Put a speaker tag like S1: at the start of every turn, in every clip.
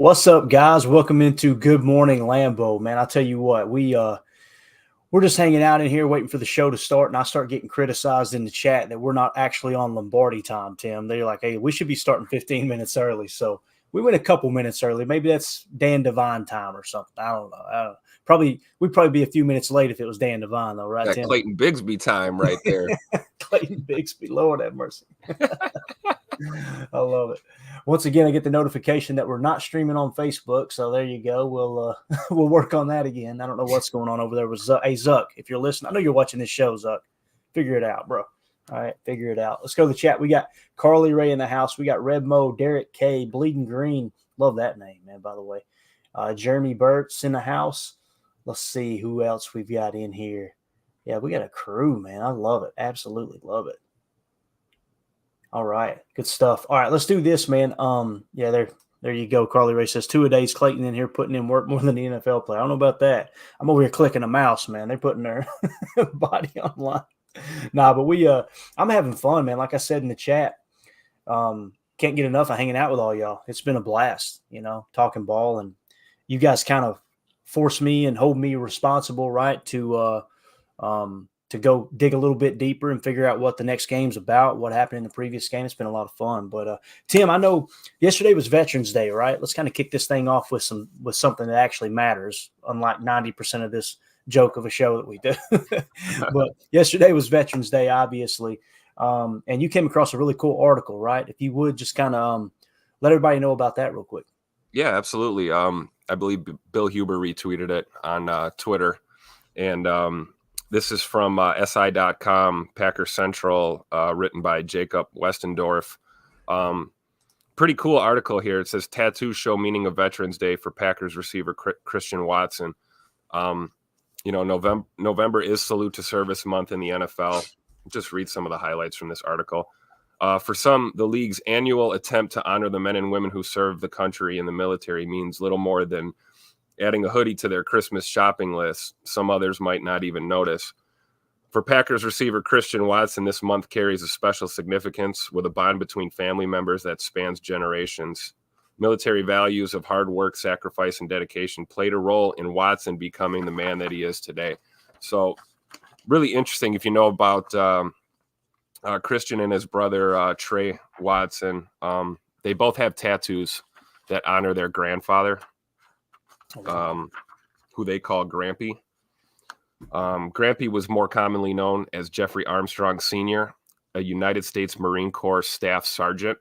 S1: What's up, guys? Welcome into Good Morning Lambeau. Man, I'll tell you what, we're just hanging out in here waiting for the show to start, and I start getting criticized in the chat that we're not actually on Lombardi time, Tim. They're like, hey, we should be starting 15 minutes early. So we went a couple minutes early. Maybe that's Dan Devine time or something. I don't know. We'd probably be a few minutes late if it was Dan Devine, though, right,
S2: That
S1: Tim?
S2: Clayton Bigsby time right there.
S1: Clayton Bigsby, Lord have mercy. I love it. Once again, I get the notification that we're not streaming on Facebook, so there you go. We'll work on that again. I don't know what's going on over there with Zuck. Hey, Zuck, if you're listening, I know you're watching this show, Zuck. Figure it out, bro. All right, figure it out. Let's go to the chat. We got Carly Ray in the house. We got Red Mo, Derek K, Bleeding Green. Love that name, man, by the way. Jeremy Burt's in the house. Let's see who else we've got in here. Yeah, we got a crew, man. I love it. Absolutely love it. All right, good stuff. All right, let's do this, man. Yeah, there you go. Carly Ray says 2 a days. Clayton in here putting in work more than the NFL player. I don't know about that. I'm over here clicking a mouse, man. They're putting their body online. Nah, but I'm having fun, man. Like I said in the chat, can't get enough of hanging out with all y'all. It's been a blast, talking ball, and you guys kind of force me and hold me responsible, right, to go dig a little bit deeper and figure out what the next game's about, what happened in the previous game. It's been a lot of fun. But Tim, I know yesterday was Veterans Day, right? Let's kind of kick this thing off with something that actually matters, unlike 90% of this joke of a show that we do. But yesterday was Veterans Day, obviously. And you came across a really cool article, right? If you would just kind of let everybody know about that real quick.
S2: Yeah, absolutely. I believe Bill Huber retweeted it on Twitter. And this is from SI.com, Packer Central, written by Jacob Westendorf. Pretty cool article here. It says, tattoos show meaning of Veterans Day for Packers receiver Christian Watson. November is Salute to Service Month in the NFL. Just read some of the highlights from this article. For some, the league's annual attempt to honor the men and women who serve the country in the military means little more than adding a hoodie to their Christmas shopping list. Some others might not even notice. For Packers receiver Christian Watson, this month carries a special significance with a bond between family members that spans generations. Military values of hard work, sacrifice, and dedication played a role in Watson becoming the man that he is today. So really interesting if you know about Christian and his brother, Trey Watson. They both have tattoos that honor their grandfather, who they call Grampy. Grampy was more commonly known as Jeffrey Armstrong Sr., a United States Marine Corps Staff Sergeant.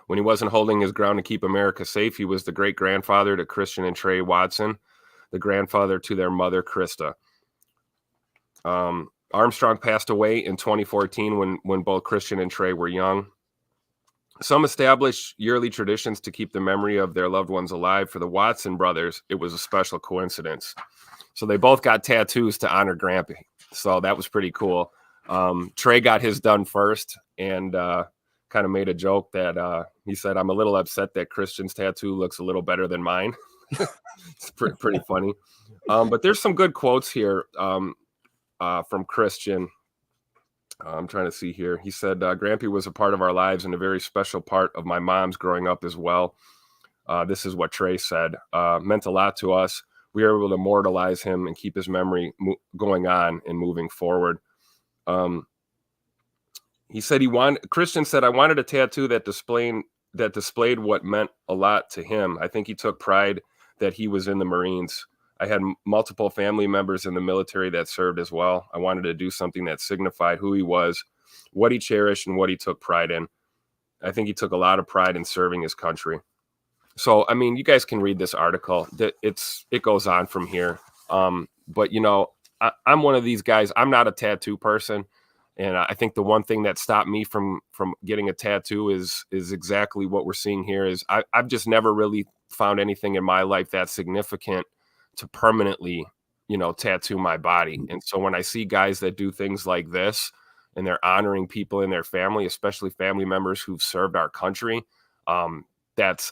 S2: When he wasn't holding his ground to keep America safe, he was the great-grandfather to Christian and Trey Watson, the grandfather to their mother, Krista. Armstrong passed away in 2014 when both Christian and Trey were young. Some establish yearly traditions to keep the memory of their loved ones alive. For the Watson brothers, it was a special coincidence. So they both got tattoos to honor Grampy. So that was pretty cool. Trey got his done first and kind of made a joke that he said, I'm a little upset that Christian's tattoo looks a little better than mine. It's pretty funny. But there's some good quotes here from Christian. I'm trying to see here. He said, Grampy was a part of our lives and a very special part of my mom's growing up as well. This is what Trey said. Meant a lot to us. We were able to immortalize him and keep his memory going on and moving forward. He said Christian said, I wanted a tattoo that displayed what meant a lot to him. I think he took pride that he was in the Marines. I had multiple family members in the military that served as well. I wanted to do something that signified who he was, what he cherished, and what he took pride in. I think he took a lot of pride in serving his country. So, I mean, you guys can read this article. It goes on from here. But, I'm one of these guys. I'm not a tattoo person. And I think the one thing that stopped me from getting a tattoo is exactly what we're seeing here is I've just never really found anything in my life that's significant to permanently, tattoo my body. And so when I see guys that do things like this and they're honoring people in their family, especially family members who've served our country, I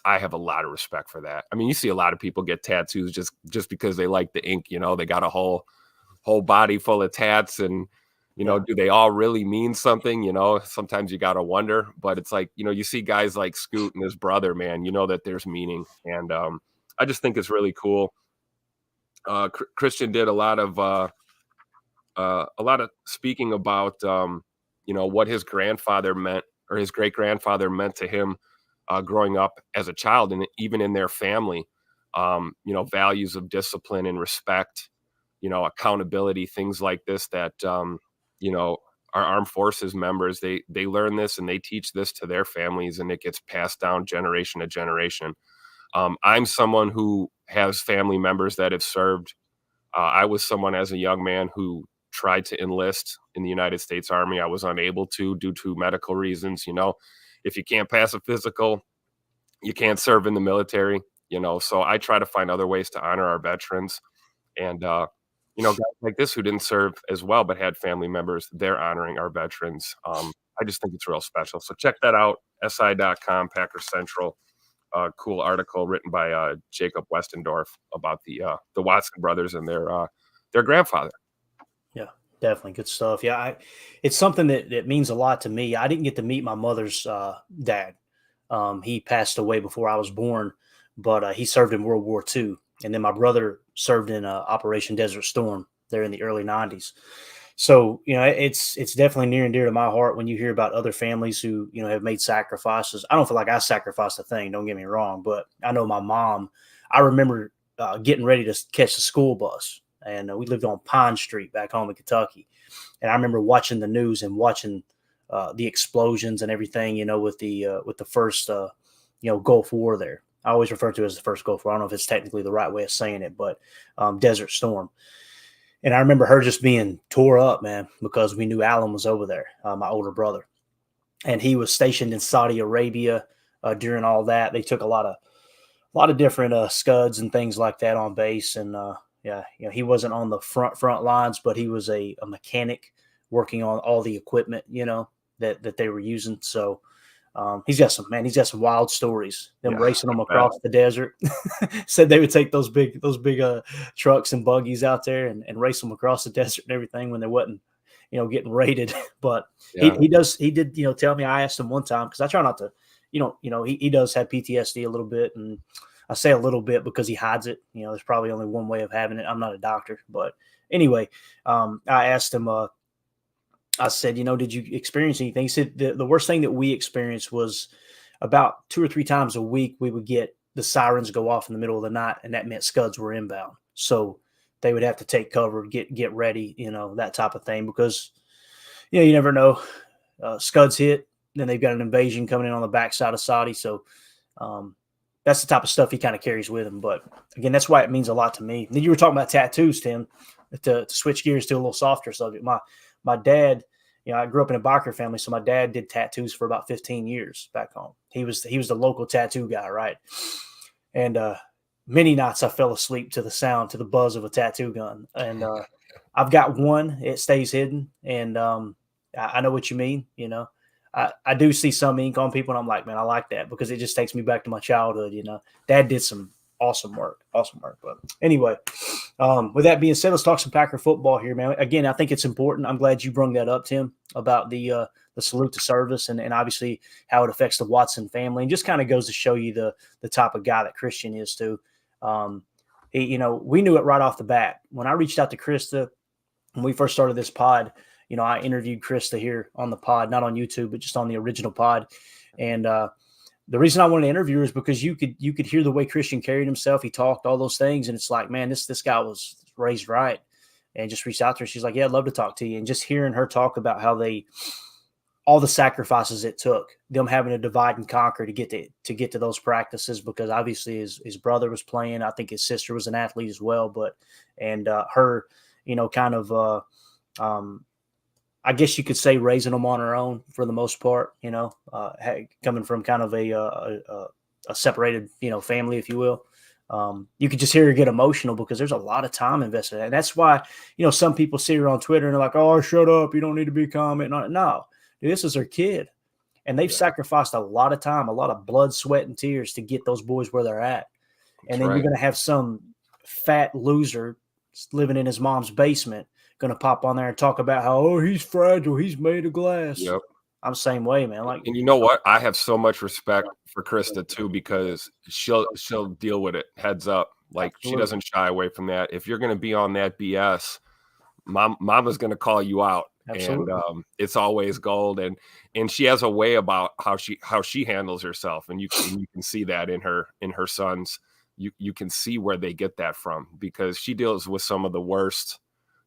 S2: have a lot of respect for that. I mean, you see a lot of people get tattoos just because they like the ink, they got a whole body full of tats and, You know, do they all really mean something? You know, sometimes you got to wonder, but it's like, you know, you see guys like Scoot and his brother, man, you know that there's meaning. And I just think it's really cool. Christian did a lot of speaking about, you know, what his grandfather meant or his great grandfather meant to him growing up as a child and even in their family. You know, values of discipline and respect, you know, accountability, things like this that, you know, our armed forces members, they learn this and they teach this to their families and it gets passed down generation to generation. I'm someone who has family members that have served. I was someone as a young man who tried to enlist in the United States Army. I was unable to due to medical reasons. You know, if you can't pass a physical, you can't serve in the military. You know, so I try to find other ways to honor our veterans. And you know, guys like this who didn't serve as well but had family members, they're honoring our veterans. I just think it's real special. So check that out, si.com, Packer Central. Cool article written by Jacob Westendorf about the Watson brothers and their grandfather.
S1: Yeah, definitely good stuff. Yeah, it's something that means a lot to me. I didn't get to meet my mother's dad. He passed away before I was born, but he served in World War II. And then my brother served in Operation Desert Storm there in the early 90s. So, you know, it's definitely near and dear to my heart when you hear about other families who, you know, have made sacrifices. I don't feel like I sacrificed a thing, don't get me wrong, but I know my mom, I remember getting ready to catch the school bus. And we lived on Pine Street back home in Kentucky. And I remember watching the news and watching the explosions and everything, you know, with the first, you know, Gulf War there. I always refer to it as the first Gulf War. I don't know if it's technically the right way of saying it, but Desert Storm. And I remember her just being tore up, man, because we knew Alan was over there, my older brother. And he was stationed in Saudi Arabia during all that. They took a lot of different scuds and things like that on base. And yeah, you know, he wasn't on the front lines, but he was a mechanic working on all the equipment, you know, that they were using. So he's got some wild stories. Them racing them across the desert. Said they would take those big trucks and buggies out there and race them across the desert and everything when they wasn't, you know, getting raided. But he did, you know, tell me. I asked him one time because I try not to, you know, he does have PTSD a little bit, and I say a little bit because he hides it. You know, there's probably only one way of having it. I'm not a doctor, but anyway, I asked him. I said, you know, did you experience anything? He said the worst thing that we experienced was about 2 or 3 times a week, we would get the sirens go off in the middle of the night, and that meant scuds were inbound. So they would have to take cover, get ready, you know, that type of thing, because, you know, you never know. Scuds hit, then they've got an invasion coming in on the backside of Saudi. So that's the type of stuff he kind of carries with him. But again, that's why it means a lot to me. Then you were talking about tattoos, Tim, to switch gears to a little softer subject. My dad, you know, I grew up in a biker family, so my dad did tattoos for about 15 years back home. He was the local tattoo guy, right? And many nights I fell asleep to the sound, to the buzz of a tattoo gun. And I've got one; it stays hidden. And I know what you mean. You know, I do see some ink on people, and I'm like, man, I like that because it just takes me back to my childhood. You know, Dad did some awesome work. But anyway, with that being said, let's talk some Packer football here, man. Again, I think it's important. I'm glad you brought that up, Tim, about the salute to service and obviously how it affects the Watson family, and just kind of goes to show you the type of guy that Christian is too. You know, we knew it right off the bat. When I reached out to Krista when we first started this pod, you know, I interviewed Krista here on the pod, not on YouTube, but just on the original pod. And the reason I wanted to interview her is because you could hear the way Christian carried himself. He talked all those things, and it's like, man, this guy was raised right. And just reached out to her. She's like, yeah, I'd love to talk to you. And just hearing her talk about how all the sacrifices it took, them having to divide and conquer to get to those practices, because obviously his brother was playing. I think his sister was an athlete as well, and her, you know, kind of I guess you could say raising them on her own for the most part, you know, coming from kind of a separated, you know, family, if you will. You could just hear her get emotional because there's a lot of time invested in it. And that's why, you know, some people see her on Twitter and they're like, oh, shut up. You don't need to be commenting on it. No, dude, this is her kid. And they've sacrificed a lot of time, a lot of blood, sweat, and tears to get those boys where they're at. And then you're going to have some fat loser living in his mom's basement going to pop on there and talk about how, he's fragile, he's made of glass.
S2: Yep.
S1: I'm the same way, man. Like,
S2: and you know what? I have so much respect for Krista too, because she'll deal with it heads up. Like,
S1: absolutely.
S2: she doesn't shy away from that. If you're going to be on that BS, mama's going to call you out.
S1: Absolutely.
S2: And it's always gold. And she has a way about how she handles herself. And you can see that in her sons. You can see where they get that from, because she deals with some of the worst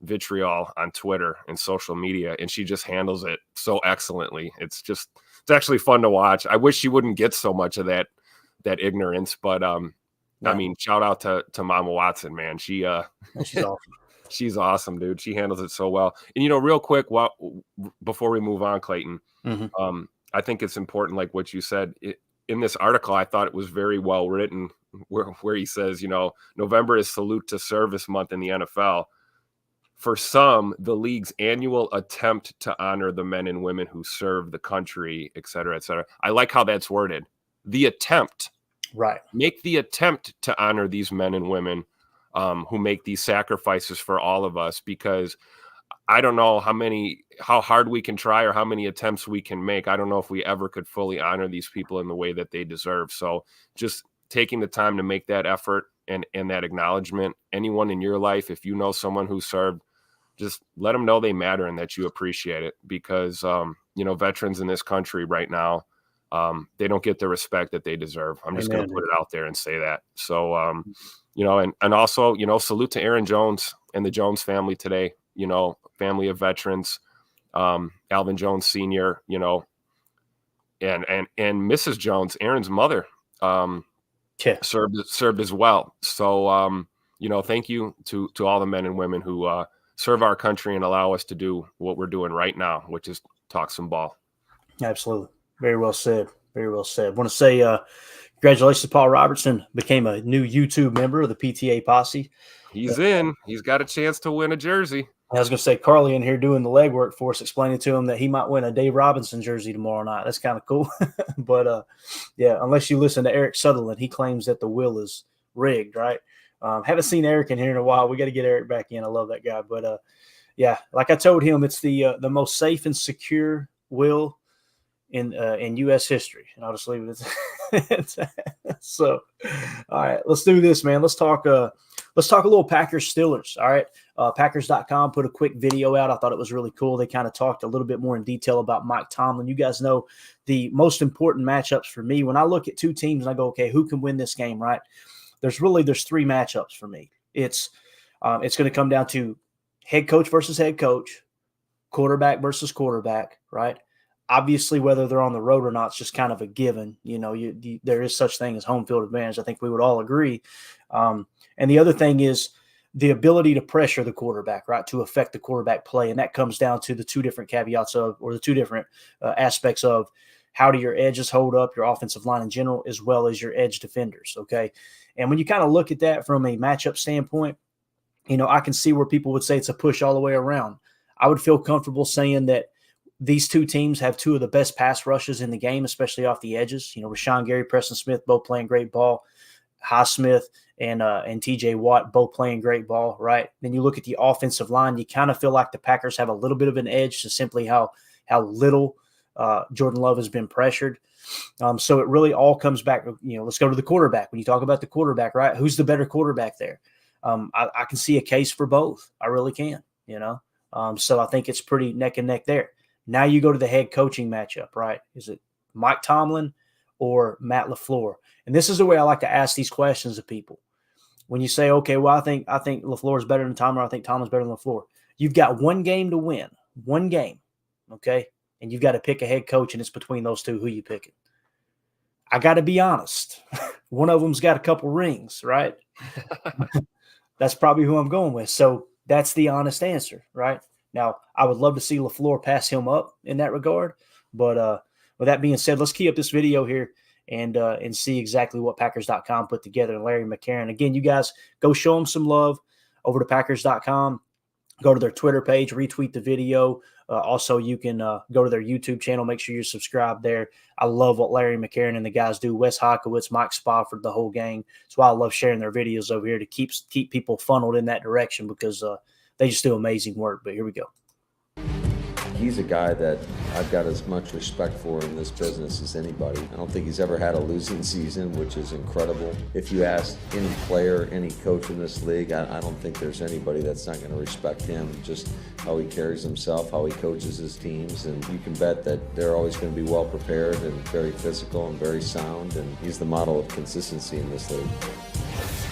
S2: vitriol on Twitter and social media, and she just handles it so excellently. It's actually fun to watch. I wish she wouldn't get so much of that ignorance, but I mean, shout out to Mama Watson, man. She's awesome. She's awesome, dude. She handles it so well. And real quick, before we move on, Clayton, I think it's important, like what you said in this article. I thought it was very well written, where he says, November is Salute to Service Month in the NFL. For some, the league's annual attempt to honor the men and women who serve the country, et cetera, et cetera. I like how that's worded. The attempt.
S1: Right.
S2: Make the attempt to honor these men and women who make these sacrifices for all of us, because I don't know how hard we can try or how many attempts we can make. I don't know if we ever could fully honor these people in the way that they deserve. So just taking the time to make that effort and that acknowledgement. Anyone in your life, if you know someone who served, just let them know they matter and that you appreciate it, because, veterans in this country right now, they don't get the respect that they deserve. I'm just going to put it out there and say that. So, and also, salute to Aaron Jones and the Jones family today, family of veterans, Alvin Jones Sr., and Mrs. Jones, Aaron's mother, served as well. So, thank you to all the men and women who, serve our country and allow us to do what we're doing right now, which is talk some ball.
S1: Absolutely. Very well said. Very well said. I want to say congratulations to Paul Robertson, became a new YouTube member of the PTA posse.
S2: He's in. He's got a chance to win a jersey.
S1: I was going to say, Carly in here doing the legwork for us, explaining to him that he might win a Dave Robinson jersey tomorrow night. That's kind of cool. But, unless you listen to Eric Sutherland, he claims that the will is rigged, right? Haven't seen Eric in here in a while. We got to get Eric back in. I love that guy. But, like I told him, it's the most safe and secure will in U.S. history. And I'll just leave it at that. So, all right, let's do this, man. Let's talk a little Packers Steelers. All right. Packers.com put a quick video out. I thought it was really cool. They kind of talked a little bit more in detail about Mike Tomlin. You guys know the most important matchups for me. When I look at two teams and I go, okay, who can win this game, right? There's three matchups for me. It's going to come down to head coach versus head coach, quarterback versus quarterback, right? Obviously, whether they're on the road or not, it's just kind of a given. There is such thing as home field advantage. I think we would all agree. And the other thing is the ability to pressure the quarterback, right, to affect the quarterback play. And that comes down to the two different caveats the two different aspects of how do your edges hold up, your offensive line in general, as well as your edge defenders, okay? And when you kind of look at that from a matchup standpoint, I can see where people would say it's a push all the way around. I would feel comfortable saying that these two teams have two of the best pass rushes in the game, especially off the edges. Rashawn Gary, Preston Smith, both playing great ball. Highsmith and T.J. Watt both playing great ball, right? Then you look at the offensive line, you kind of feel like the Packers have a little bit of an edge to simply how little Jordan Love has been pressured. So it really all comes back, let's go to the quarterback. When you talk about the quarterback, right, who's the better quarterback there? I can see a case for both. I really can, so I think it's pretty neck and neck there. Now you go to the head coaching matchup, right? Is it Mike Tomlin or Matt LaFleur? And this is the way I like to ask these questions of people. When you say, okay, well, I think LaFleur is better than Tomlin, or I think Tomlin's better than LaFleur. You've got one game to win, one game, okay? And you've got to pick a head coach, and it's between those two. Who you picking? I got to be honest. One of them's got a couple rings, right? That's probably who I'm going with. So that's the honest answer, right? Now, I would love to see LaFleur pass him up in that regard. But with that being said, let's key up this video here and see exactly what Packers.com put together. And Larry McCarron, again, you guys go show them some love over to Packers.com. Go to their Twitter page, retweet the video. Also, you can go to their YouTube channel. Make sure you're subscribed there. I love what Larry McCarron and the guys do. Wes Hockowitz, Mike Spofford, the whole gang. That's why I love sharing their videos over here to keep people funneled in that direction because they just do amazing work. But here we go.
S3: He's a guy that I've got as much respect for in this business as anybody. I don't think he's ever had a losing season, which is incredible. If you ask any player, any coach in this league, I don't think there's anybody that's not going to respect him, just how he carries himself, how he coaches his teams, and you can bet that they're always going to be well prepared and very physical and very sound, and he's the model of consistency in this league.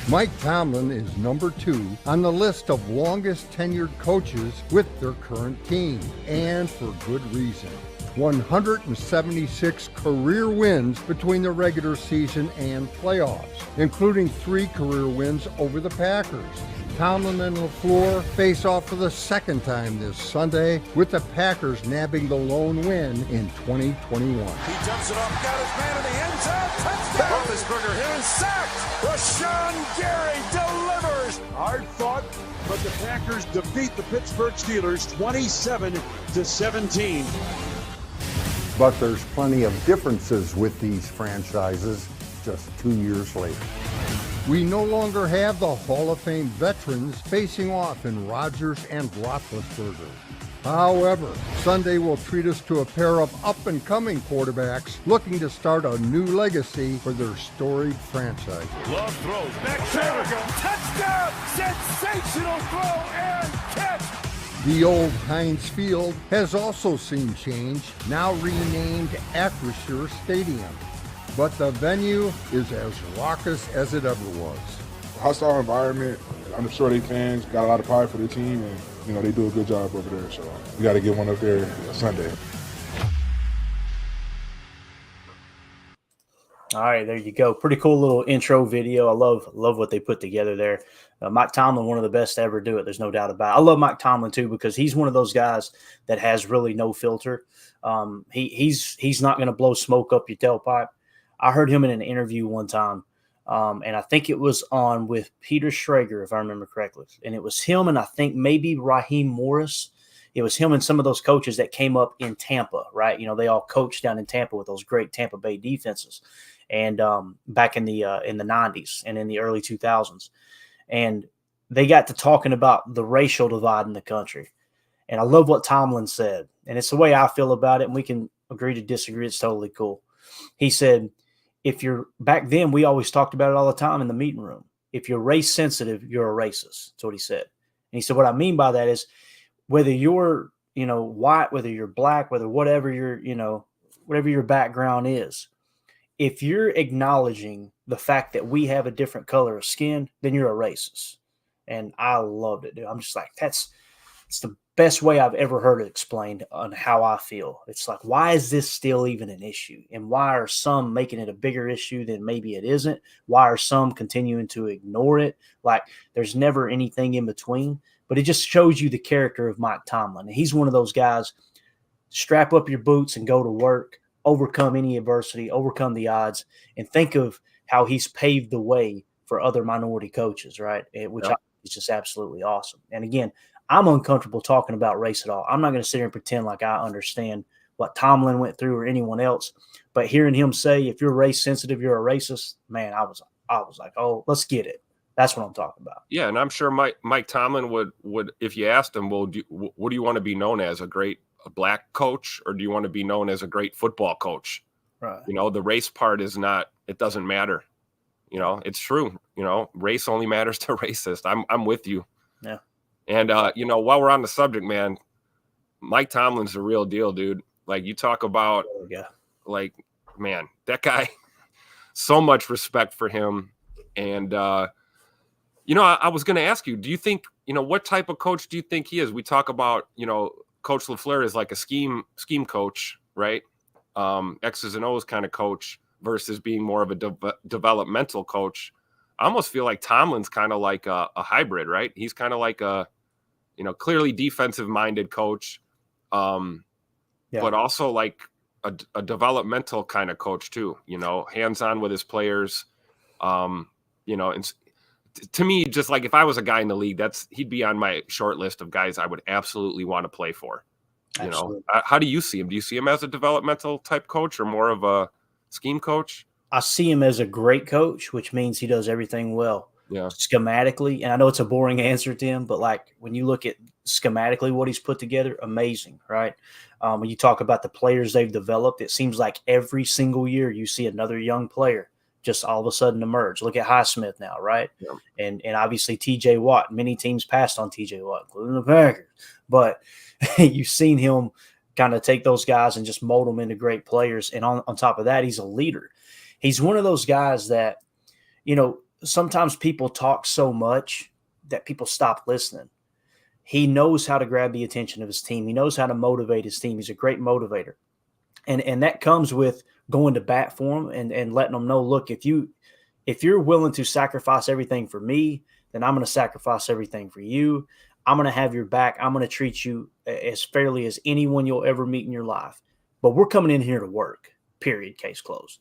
S4: Mike Tomlin is number 2 on the list of longest tenured coaches with their current team, and for good reason. 176 career wins between the regular season and playoffs, including 3 career wins over the Packers. Tomlin and LaFleur face off for the second time this Sunday, with the Packers nabbing the lone win in 2021.
S5: He dumps it off, got his man in the end zone, touchdown! Roethlisberger hit and sacked! Rashawn Gary delivers!
S6: Hard fought, but the Packers defeat the Pittsburgh Steelers 27-17.
S4: But there's plenty of differences with these franchises just 2 years later. We no longer have the Hall of Fame veterans facing off in Rodgers and Roethlisberger. However, Sunday will treat us to a pair of up-and-coming quarterbacks looking to start a new legacy for their storied franchise.
S5: Love throws, back there we go, touchdown! Sensational throw and catch!
S4: The old Heinz Field has also seen change, now renamed Acrisure Stadium. But the venue is as raucous as it ever was.
S7: Hostile environment. I'm sure they fans got a lot of pride for their team, and they do a good job over there. So we got to get one up there Sunday.
S1: All right, there you go. Pretty cool little intro video. I love what they put together there. Mike Tomlin, one of the best to ever do it. There's no doubt about it. I love Mike Tomlin too, because he's one of those guys that has really no filter. He's not going to blow smoke up your tailpipe. I heard him in an interview one time, and I think it was on with Peter Schrager, if I remember correctly. And it was him and I think maybe Raheem Morris. It was him and some of those coaches that came up in Tampa, right? They all coached down in Tampa with those great Tampa Bay defenses, and back in the 90s and in the early 2000s. And they got to talking about the racial divide in the country. And I love what Tomlin said. And it's the way I feel about it, and we can agree to disagree. It's totally cool. He said, back then, we always talked about it all the time in the meeting room. If you're race sensitive, you're a racist. That's what he said. And he said, what I mean by that is whether you're, white, whether you're black, whatever your background is, if you're acknowledging the fact that we have a different color of skin, then you're a racist. And I loved it, dude. I'm just like, it's the best way I've ever heard it explained on how I feel. It's like, why is this still even an issue? And why are some making it a bigger issue than maybe it isn't? Why are some continuing to ignore it? Like, there's never anything in between. But it just shows you the character of Mike Tomlin. And he's one of those guys, strap up your boots and go to work, overcome any adversity, overcome the odds, and think of how he's paved the way for other minority coaches, right? Which I think is just absolutely awesome. And again, I'm uncomfortable talking about race at all. I'm not going to sit here and pretend like I understand what Tomlin went through or anyone else. But hearing him say, if you're race sensitive, you're a racist, man, I was like, oh, let's get it. That's what I'm talking about.
S2: Yeah, and I'm sure Mike Tomlin would if you asked him, well, what do you want to be known as, a black coach, or do you want to be known as a great football coach?
S1: Right.
S2: The race part is not, it doesn't matter. It's true. Race only matters to racists. I'm with you.
S1: Yeah.
S2: And, while we're on the subject, man, Mike Tomlin's the real deal, dude. Like, you talk about, like, man, that guy, so much respect for him. And, I was going to ask you, do you think, what type of coach do you think he is? We talk about, Coach LaFleur is like a scheme coach, right? X's and O's kind of coach versus being more of a developmental coach. I almost feel like Tomlin's kind of like a hybrid, right? He's kind of like a, clearly defensive-minded coach, but also like a developmental kind of coach too, hands-on with his players, and to me, just like if I was a guy in the league, he'd be on my short list of guys I would absolutely want to play for. Absolutely. How do you see him? Do you see him as a developmental type coach or more of a scheme coach?
S1: I see him as a great coach, which means he does everything well. schematically, and I know it's a boring answer, Tim, but like when you look at schematically what he's put together, amazing, right? When you talk about the players they've developed, it seems like every single year you see another young player just all of a sudden emerge. Look at Highsmith now, right?
S2: Yeah.
S1: And obviously TJ Watt. Many teams passed on TJ Watt, including the Packers. But you've seen him kind of take those guys and just mold them into great players. And on top of that, he's a leader. He's one of those guys that, sometimes people talk so much that people stop listening. He knows how to grab the attention of his team. He knows how to motivate his team. He's a great motivator. And that comes with going to bat for him and letting them know, look, if you're willing to sacrifice everything for me, then I'm going to sacrifice everything for you. I'm going to have your back. I'm going to treat you as fairly as anyone you'll ever meet in your life. But we're coming in here to work, period, case closed.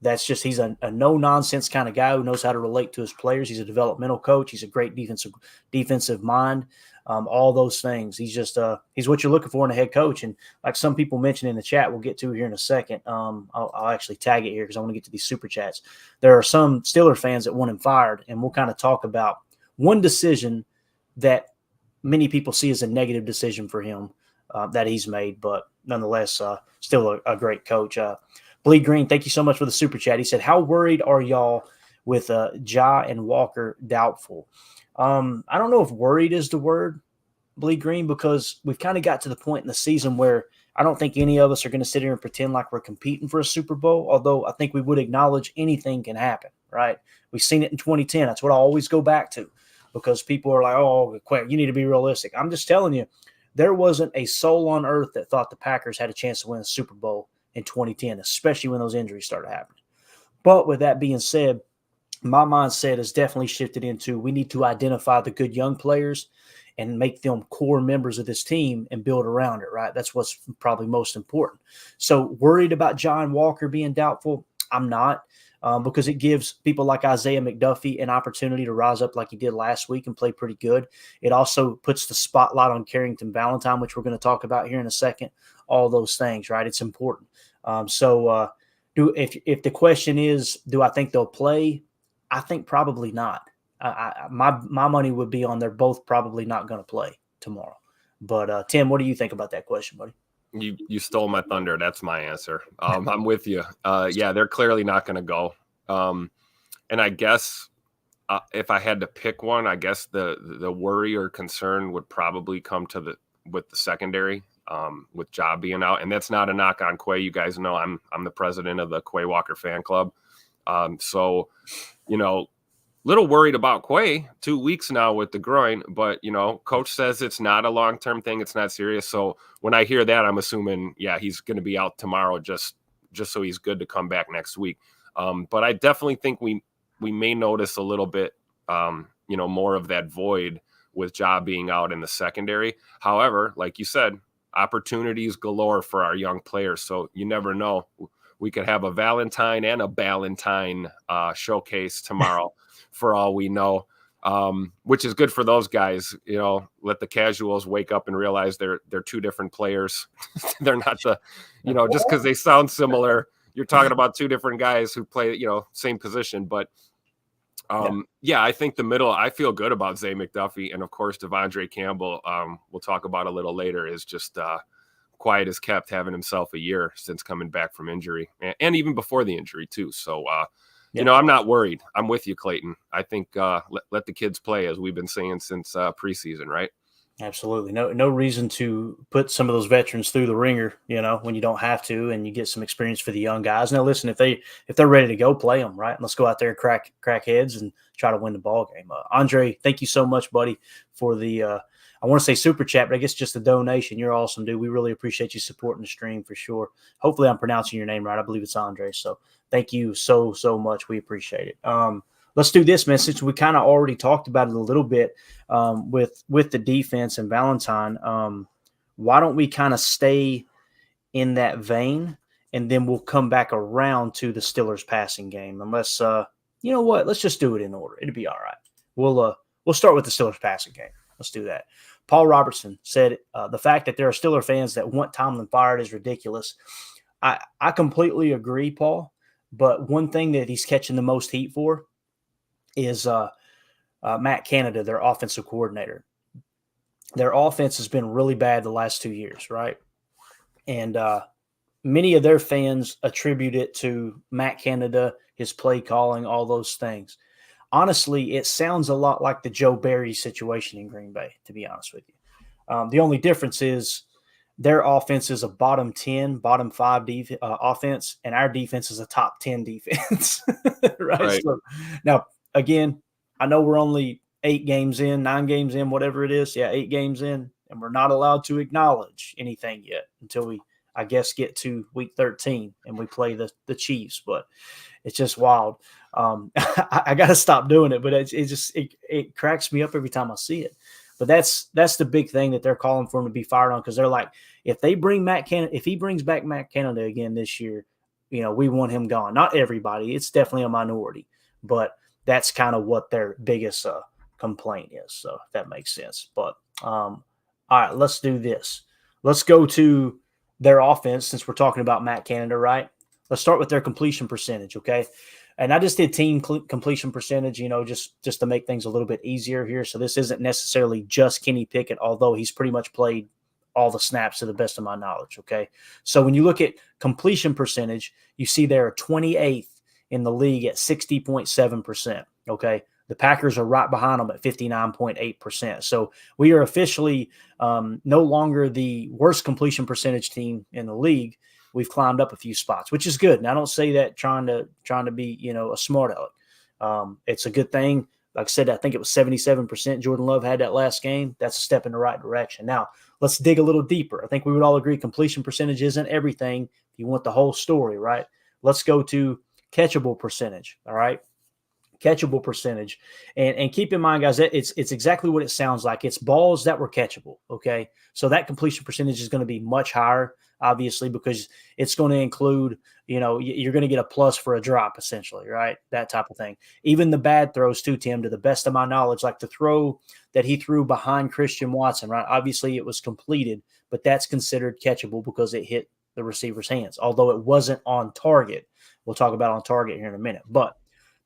S1: That's just, he's a no-nonsense kind of guy who knows how to relate to his players. He's a developmental coach. He's a great defensive mind, all those things. He's just he's what you're looking for in a head coach. And like some people mentioned in the chat, we'll get to here in a second. I'll actually tag it here because I want to get to these super chats. There are some Steeler fans that want him fired, and we'll kind of talk about one decision that many people see as a negative decision for him that he's made, but nonetheless, still a great coach. Bleed Green, thank you so much for the super chat. He said, how worried are y'all with Ja and Walker doubtful? I don't know if worried is the word, Bleed Green, because we've kind of got to the point in the season where I don't think any of us are going to sit here and pretend like we're competing for a Super Bowl, although I think we would acknowledge anything can happen, right? We've seen it in 2010. That's what I always go back to, because people are like, oh, quick, you need to be realistic. I'm just telling you, there wasn't a soul on earth that thought the Packers had a chance to win a Super Bowl in 2010, especially when those injuries started happening. But with that being said, my mindset has definitely shifted into we need to identify the good young players and make them core members of this team and build around it, right? That's what's probably most important. So worried about John Walker being doubtful? I'm not, because it gives people like Isaiah McDuffie an opportunity to rise up like he did last week and play pretty good. It also puts the spotlight on Carrington Valentine, which we're going to talk about here in a second. All those things, right? It's important. If the question is, do I think they'll play? I think probably not. My money would be on they're both probably not going to play tomorrow. But Tim, what do you think about that question, buddy?
S2: You stole my thunder. That's my answer. I'm with you. Yeah, they're clearly not going to go. And I guess if I had to pick one, I guess the worry or concern would probably come with the secondary. With Ja being out, and that's not a knock on Quay. You guys know I'm the president of the Quay Walker fan club. So, little worried about Quay 2 weeks now with the groin, but coach says it's not a long-term thing. It's not serious. So when I hear that, I'm assuming, yeah, he's going to be out tomorrow just so he's good to come back next week. But I definitely think we may notice a little bit, more of that void with Ja being out in the secondary. However, like you said, opportunities galore for our young players. So you never know. We could have a Valentine and a Ballantine showcase tomorrow for all we know, which is good for those guys. Let the casuals wake up and realize they're two different players. They're not just because they sound similar. You're talking about two different guys who play, same position. But yeah, I think the middle, I feel good about Zay McDuffie. And of course, Devondre Campbell, we'll talk about a little later, is just quiet as kept, having himself a year since coming back from injury and even before the injury too. So, I'm not worried. I'm with you, Clayton. I think let the kids play, as we've been saying since preseason, right?
S1: Absolutely. No reason to put some of those veterans through the ringer, when you don't have to, and you get some experience for the young guys. Now, listen, if they're ready to go, play them, right? Let's go out there and crack heads and try to win the ball game. Andre, thank you so much, buddy, for the I want to say super chat, but I guess just a donation. You're awesome, dude. We really appreciate you supporting the stream for sure. Hopefully I'm pronouncing your name right. I believe it's Andre. So thank you so much. We appreciate it. Let's do this, man, since we kind of already talked about it a little bit with the defense and Valentine. Why don't we kind of stay in that vein, and then we'll come back around to the Steelers passing game. Unless, you know what, let's just do it in order. It'll be all right. We'll start with the Steelers passing game. Let's do that. Paul Robertson said the fact that there are Steeler fans that want Tomlin fired is ridiculous. I completely agree, Paul. But one thing that he's catching the most heat for is Matt Canada, their offensive coordinator. Their offense has been really bad the last 2 years, right? And many of their fans attribute it to Matt Canada, his play calling, all those things. Honestly, it sounds a lot like the Joe Barry situation in Green Bay, to be honest with you. The only difference is their offense is a bottom 10, bottom 5 offense, and our defense is a top 10 defense. Right? So, now, again, I know we're only 8 games in, 9 games in, whatever it is. Yeah, 8 games in, and we're not allowed to acknowledge anything yet until we, I guess, get to week 13 and we play the Chiefs. But it's just wild. I got to stop doing it, but it cracks me up every time I see it. But that's the big thing that they're calling for him to be fired on, because they're like, if he brings back Matt Canada again this year, we want him gone. Not everybody, it's definitely a minority, but that's kind of what their biggest complaint is. So if that makes sense. But all right, let's do this. Let's go to their offense since we're talking about Matt Canada, right? Let's start with their completion percentage, okay? And I just did team completion percentage, just to make things a little bit easier here. So this isn't necessarily just Kenny Pickett, although he's pretty much played all the snaps to the best of my knowledge, okay? So when you look at completion percentage, you see they're 28th in the league at 60.7%, okay? The Packers are right behind them at 59.8%. So we are officially no longer the worst completion percentage team in the league. We've climbed up a few spots, which is good. And I don't say that trying to be, a smart aleck. It's a good thing. Like I said, I think it was 77% Jordan Love had that last game. That's a step in the right direction. Now, let's dig a little deeper. I think we would all agree completion percentage isn't everything. If you want the whole story, right? Let's go to catchable percentage, all right? Catchable percentage. And keep in mind, guys, it's exactly what it sounds like. It's balls that were catchable, okay? So that completion percentage is going to be much higher, obviously, because it's going to include, you're going to get a plus for a drop, essentially, right? That type of thing. Even the bad throws too, Tim, to the best of my knowledge, like the throw that he threw behind Christian Watson, right? Obviously, it was completed, but that's considered catchable because it hit the receiver's hands, although it wasn't on target. We'll talk about on target here in a minute. But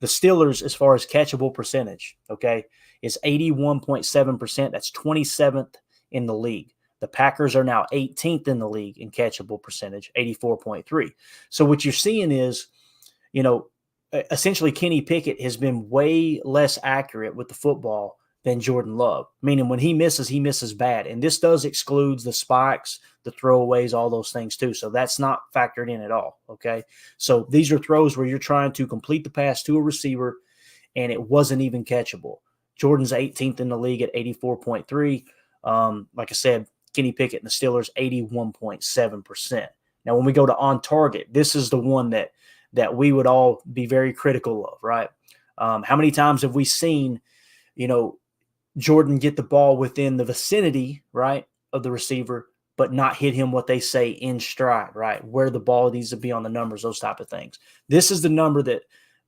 S1: the Steelers, as far as catchable percentage, okay, is 81.7%. That's 27th in the league. The Packers are now 18th in the league in catchable percentage, 84.3. So what you're seeing is, essentially Kenny Pickett has been way less accurate with the football than Jordan Love, meaning when he misses bad. And this does excludes the spikes, the throwaways, all those things too. So that's not factored in at all, okay? So these are throws where you're trying to complete the pass to a receiver, and it wasn't even catchable. Jordan's 18th in the league at 84.3. Like I said, Kenny Pickett and the Steelers, 81.7%. Now, when we go to on target, this is the one that we would all be very critical of, right? How many times have we seen, Jordan get the ball within the vicinity, right, of the receiver, but not hit him what they say in stride, right, where the ball needs to be on the numbers, those type of things. This is the number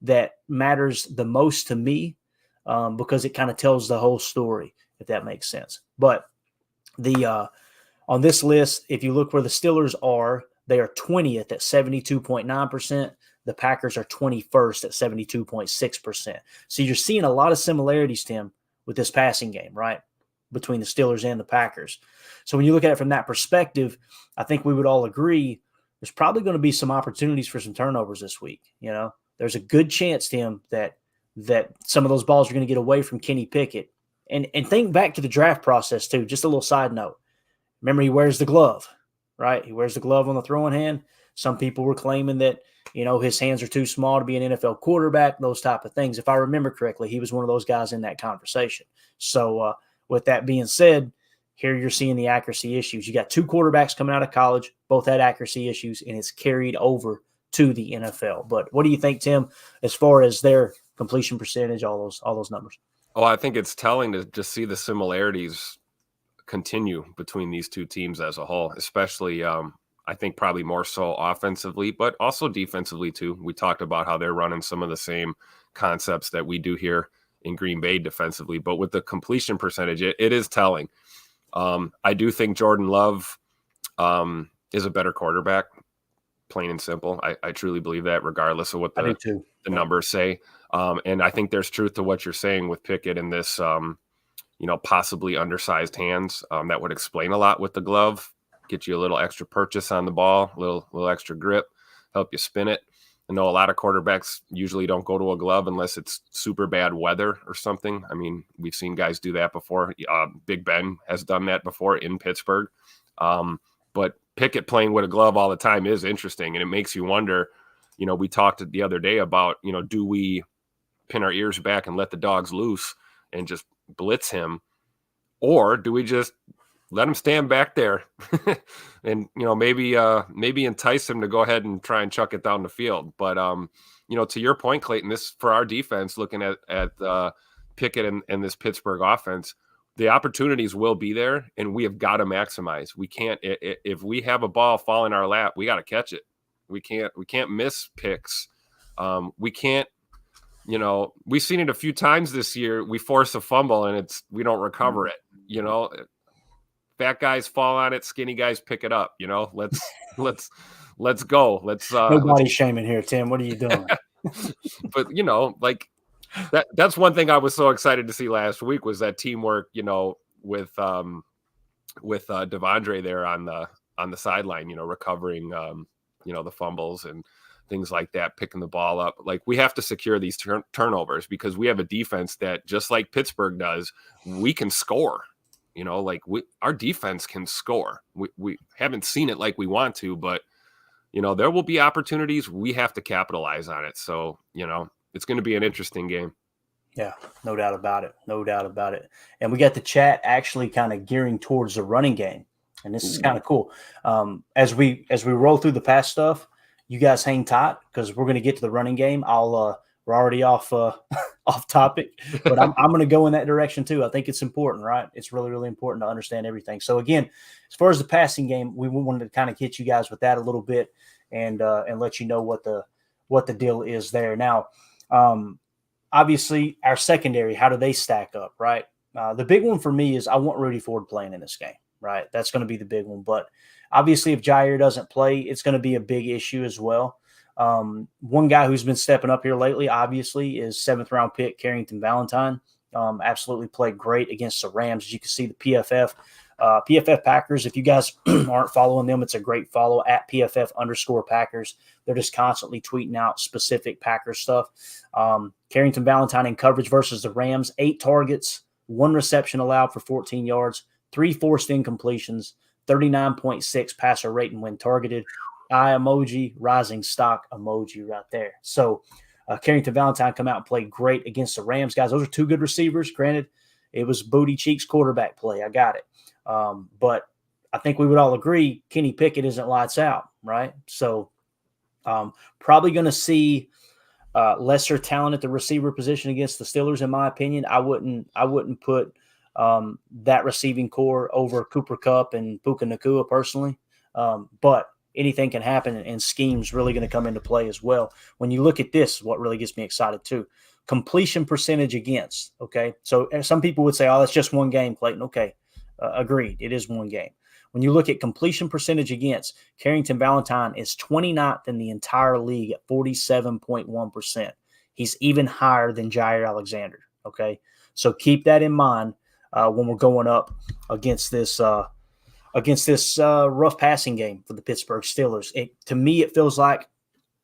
S1: that matters the most to me because it kind of tells the whole story, if that makes sense. But on this list, if you look where the Steelers are, they are 20th at 72.9%. The Packers are 21st at 72.6%. So you're seeing a lot of similarities, Tim, with this passing game, right, between the Steelers and the Packers. So when you look at it from that perspective, I think we would all agree there's probably going to be some opportunities for some turnovers this week. There's a good chance, Tim, that some of those balls are going to get away from Kenny Pickett. And think back to the draft process too. Just a little side note. Remember, he wears the glove, right? He wears the glove on the throwing hand. Some people were claiming that, his hands are too small to be an NFL quarterback, those type of things. If I remember correctly, he was one of those guys in that conversation. So with that being said, here you're seeing the accuracy issues. You got 2 quarterbacks coming out of college, both had accuracy issues, and it's carried over to the NFL. But what do you think, Tim, as far as their completion percentage, all those numbers?
S2: Oh, I think it's telling to just see the similarities continue between these two teams as a whole, especially I think probably more so offensively, but also defensively too. We talked about how they're running some of the same concepts that we do here in Green Bay defensively, but with the completion percentage, it is telling. I do think Jordan Love is a better quarterback, plain and simple. I truly believe that, regardless of what the
S1: too.
S2: numbers say. And I think there's truth to what you're saying with Pickett in this, possibly undersized hands. That would explain a lot with the glove, get you a little extra purchase on the ball, a little extra grip, help you spin it. I know a lot of quarterbacks usually don't go to a glove unless it's super bad weather or something. I mean, we've seen guys do that before. Big Ben has done that before in Pittsburgh. But Pickett playing with a glove all the time is interesting, and it makes you wonder. We talked the other day about, do we pin our ears back and let the dogs loose and just blitz him, or do we just let him stand back there and, maybe entice him to go ahead and try and chuck it down the field. But, to your point, Clayton, this for our defense, looking at Pickett and this Pittsburgh offense, the opportunities will be there, and we have got to maximize. We can't, if we have a ball fall in our lap, we got to catch it. We can't miss picks. We can't, we've seen it a few times this year. We force a fumble and we don't recover it. Fat guys fall on it, skinny guys pick it up. Let's go.
S1: Nobody's shaming here, Tim. What are you doing?
S2: But that's one thing I was so excited to see last week was that teamwork, with Devondre there on the sideline, recovering, the fumbles and things like that, picking the ball up. Like, we have to secure these turnovers because we have a defense that, just like Pittsburgh does, we can score. Our defense can score. We haven't seen it like we want to, but there will be opportunities. We have to capitalize on it. So, it's going to be an interesting game.
S1: Yeah, no doubt about it. No doubt about it. And we got the chat actually kind of gearing towards the running game. And this is kind of cool. As we roll through the past stuff, you guys hang tight because we're going to get to the running game. We're already off topic, but I'm going to go in that direction too. I think it's important, right? It's really, really important to understand everything. So again, as far as the passing game, we wanted to kind of hit you guys with that a little bit and let you know what the deal is there. Now, obviously, our secondary, how do they stack up, right? The big one for me is I want Rudy Ford playing in this game, right? That's going to be the big one. But obviously, if Jair doesn't play, it's going to be a big issue as well. One guy who's been stepping up here lately, obviously, is 7th-round pick Carrington Valentine. Absolutely played great against the Rams. As you can see, the PFF Packers, if you guys aren't following them, it's a great follow at PFF_Packers. They're just constantly tweeting out specific Packers stuff. Carrington Valentine in coverage versus the Rams, 8 targets, 1 reception allowed for 14 yards, 3 forced incompletions, 39.6 passer rating when targeted. Eye emoji, rising stock emoji right there. So Carrington Valentine come out and played great against the Rams. Guys, those are 2 good receivers. Granted, it was Booty Cheeks quarterback play. I got it. But I think we would all agree Kenny Pickett isn't lights out, right? So probably going to see lesser talent at the receiver position against the Steelers, in my opinion. I wouldn't put that receiving core over Cooper Kupp and Puka Nacua personally. But anything can happen, and scheme's really going to come into play as well. When you look at this, what really gets me excited too, completion percentage against, okay? So some people would say, oh, that's just one game, Clayton. Okay, agreed. It is one game. When you look at completion percentage against, Carrington Valentine is 29th in the entire league at 47.1%. He's even higher than Jair Alexander, okay? So keep that in mind when we're going up against this rough passing game for the Pittsburgh Steelers. To me, it feels like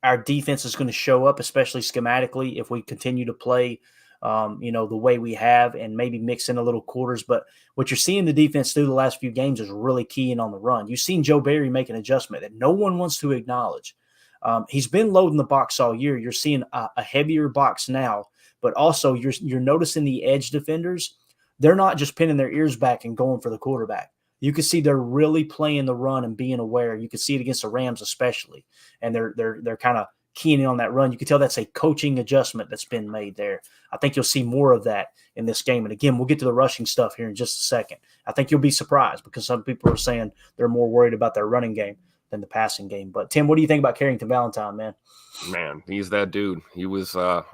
S1: our defense is going to show up, especially schematically, if we continue to play, the way we have and maybe mix in a little quarters. But what you're seeing the defense do the last few games is really keying on the run. You've seen Joe Barry make an adjustment that no one wants to acknowledge. He's been loading the box all year. You're seeing a heavier box now, but also you're noticing the edge defenders. They're not just pinning their ears back and going for the quarterback. You can see they're really playing the run and being aware. You can see it against the Rams especially, and they're kind of keying in on that run. You can tell that's a coaching adjustment that's been made there. I think you'll see more of that in this game. And again, we'll get to the rushing stuff here in just a second. I think you'll be surprised because some people are saying they're more worried about their running game than the passing game. But Tim, what do you think about Carrington Valentine, man?
S2: Man, he's that dude. He was.
S1: You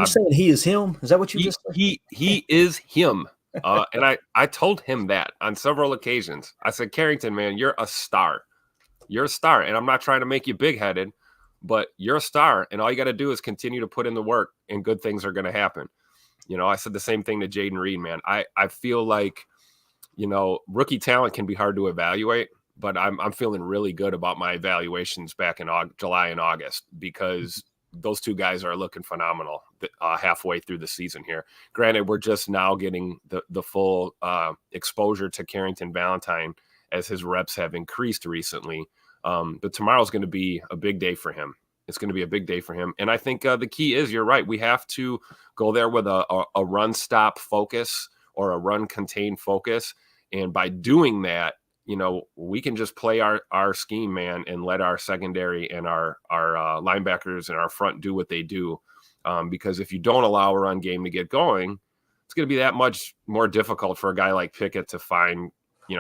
S1: saying he is him? Is that what you just said?
S2: He is him. And I told him that on several occasions. I said, Carrington, man, you're a star. You're a star. And I'm not trying to make you big-headed, but you're a star. And all you got to do is continue to put in the work, and good things are going to happen. I said the same thing to Jaden Reed, man. I feel like, rookie talent can be hard to evaluate, but I'm feeling really good about my evaluations back in July and August, because those two guys are looking phenomenal halfway through the season here. Granted, we're just now getting the full exposure to Carrington Valentine as his reps have increased recently. But tomorrow's going to be a big day for him. It's going to be a big day for him. And I think the key is, you're right, we have to go there with a run stop focus or a run contain focus. And by doing that, we can just play our scheme, man, and let our secondary and our linebackers and our front do what they do. Because if you don't allow a run game to get going, it's going to be that much more difficult for a guy like Pickett to find,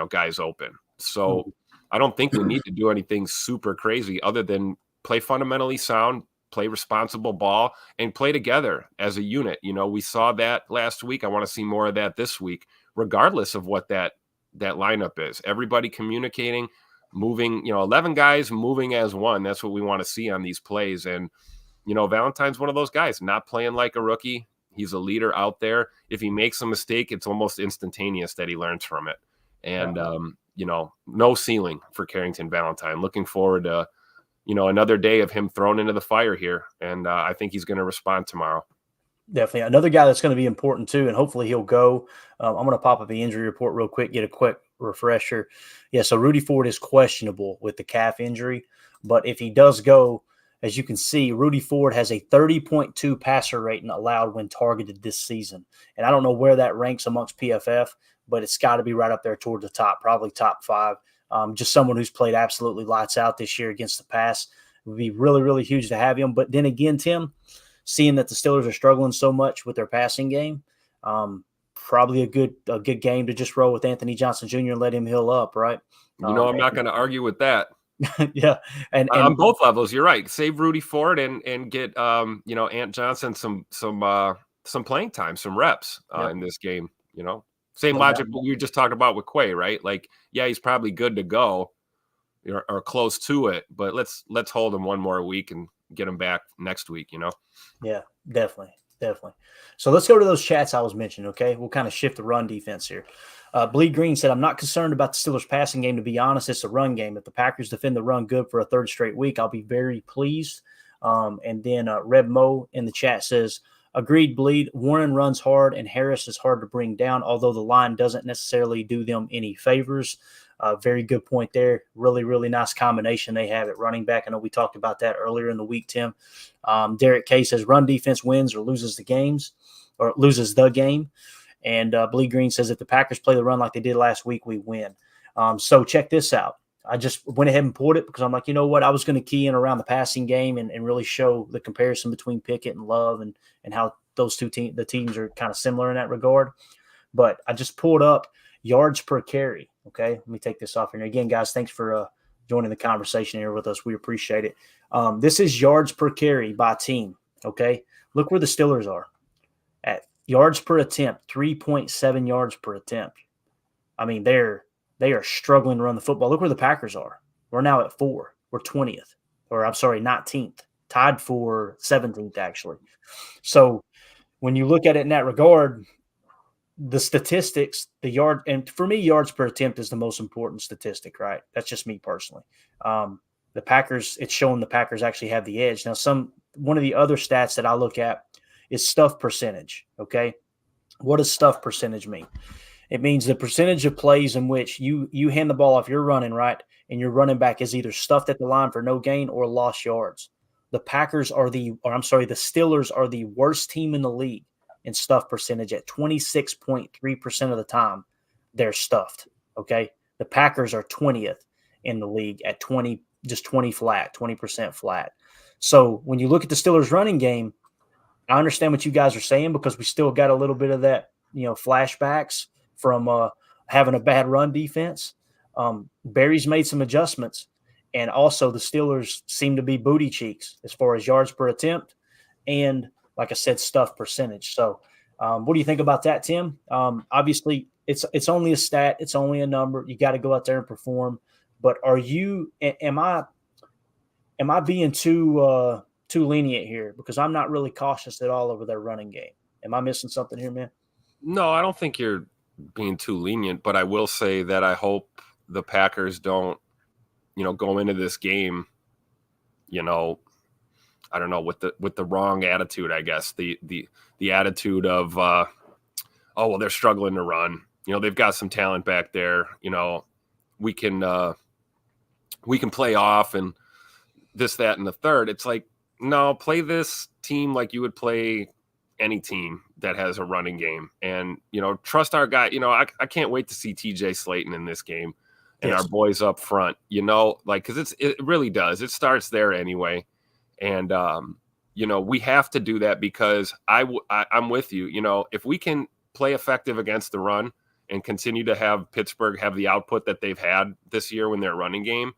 S2: guys open. So I don't think we need to do anything super crazy other than play fundamentally sound, play responsible ball, and play together as a unit. We saw that last week. I want to see more of that this week, regardless of what that lineup is. Everybody communicating, moving, 11 guys moving as one. That's what we want to see on these plays. And, Valentine's one of those guys, not playing like a rookie. He's a leader out there. If he makes a mistake, it's almost instantaneous that he learns from it. And, no ceiling for Carrington Valentine. Looking forward to, another day of him thrown into the fire here. And I think he's going to respond tomorrow.
S1: Definitely. Another guy that's going to be important too, and hopefully he'll go. I'm going to pop up the injury report real quick, get a quick refresher. Yeah, so Rudy Ford is questionable with the calf injury, but if he does go, as you can see, Rudy Ford has a 30.2 passer rating allowed when targeted this season. And I don't know where that ranks amongst PFF, but it's got to be right up there toward the top, probably top 5. Just someone who's played absolutely lights out this year against the pass. It would be really, really huge to have him. But then again, Tim, seeing that the Steelers are struggling so much with their passing game, probably a good game to just roll with Anthony Johnson Jr. and let him heal up, right?
S2: I'm not going to argue with that.
S1: Yeah, and
S2: on both levels, you're right. Save Rudy Ford and get Ant Johnson some playing time, some reps in this game. Same logic we just talked about with Quay, right? Like, yeah, he's probably good to go or close to it, but let's hold him one more week and get him back next week.
S1: Yeah, definitely. So let's go to those chats I was mentioning. Okay, we'll kind of shift the run defense here. Bleed Green said, I'm not concerned about the Steelers passing game. To be honest, it's a run game. If the Packers defend the run good for a third straight week, I'll be very pleased. And then Reb Mo in the chat says, agreed, Bleed. Warren runs hard and Harris is hard to bring down, although the line doesn't necessarily do them any favors. Very good point there. Really, really nice combination they have at running back. I know we talked about that earlier in the week, Tim. Derek K says run defense wins or loses the game. And Bleed Green says if the Packers play the run like they did last week, we win. So check this out. I just went ahead and pulled it because I'm like, you know what? I was going to key in around the passing game and really show the comparison between Pickett and Love and how those the teams are kind of similar in that regard. But I just pulled up yards per carry. Okay, let me take this off here. And again, guys, thanks for joining the conversation here with us. We appreciate it. This is yards per carry by team. Okay, look where the Steelers are at yards per attempt, 3.7 yards per attempt. I mean, they are struggling to run the football. Look where the Packers are. We're now at 4. We're 20th, or I'm sorry, 19th, tied for 17th actually. So when you look at it in that regard, the statistics, and for me, yards per attempt is the most important statistic, right? That's just me personally. The Packers, it's showing the Packers actually have the edge. Now, one of the other stats that I look at is stuff percentage. Okay. What does stuff percentage mean? It means the percentage of plays in which you hand the ball off, you're running, right? And your running back is either stuffed at the line for no gain or lost yards. The Steelers are the worst team in the league in stuff percentage at 26.3% of the time they're stuffed. Okay. The Packers are 20th in the league at 20% flat. So when you look at the Steelers running game, I understand what you guys are saying because we still got a little bit of that, flashbacks from having a bad run defense. Barry's made some adjustments, and also the Steelers seem to be booty cheeks as far as yards per attempt and, like I said, stuff percentage. So what do you think about that, Tim? Obviously, it's only a stat. It's only a number. You got to go out there and perform. But am I being too lenient here? Because I'm not really cautious at all over their running game. Am I missing something here, man?
S2: No, I don't think you're being too lenient, but I will say that I hope the Packers don't, go into this game, I don't know, with the wrong attitude, I guess. The attitude of oh, well, they're struggling to run. They've got some talent back there. We can play off and this, that, and the third. It's like, no, play this team like you would play any team that has a running game, and trust our guy. I can't wait to see TJ Slayton in this game and our boys up front. Because it really does. It starts there anyway, and we have to do that because I'm with you. If we can play effective against the run and continue to have Pittsburgh have the output that they've had this year when their running game,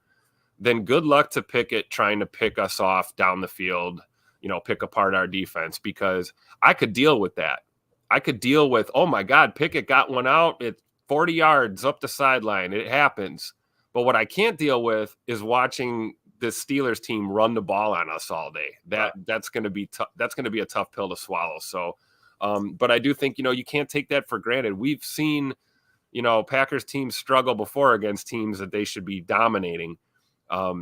S2: then good luck to Pickett trying to pick us off down the field, pick apart our defense, because I could deal with that. I could deal with, oh my God, Pickett got one out at 40 yards up the sideline. It happens. But what I can't deal with is watching the Steelers team run the ball on us all day. That's going to be tough. That's going to be a tough pill to swallow. So, but I do think, you can't take that for granted. We've seen, Packers teams struggle before against teams that they should be dominating.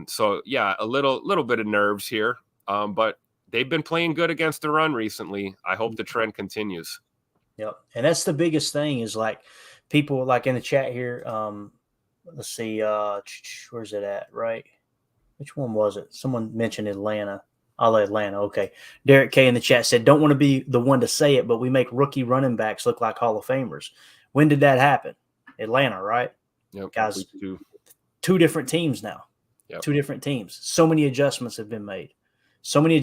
S2: So yeah, a little bit of nerves here. But they've been playing good against the run recently. I hope the trend continues.
S1: Yep. And that's the biggest thing is like people like in the chat here. Let's see, where's it at? Right. Which one was it? Someone mentioned Atlanta. Atlanta. Okay. Derek K in the chat said, don't want to be the one to say it, but we make rookie running backs look like Hall of Famers. When did that happen? Atlanta, right?
S2: Yep.
S1: Guys, two different teams now. Yep. Two different teams. So many adjustments have been made. So many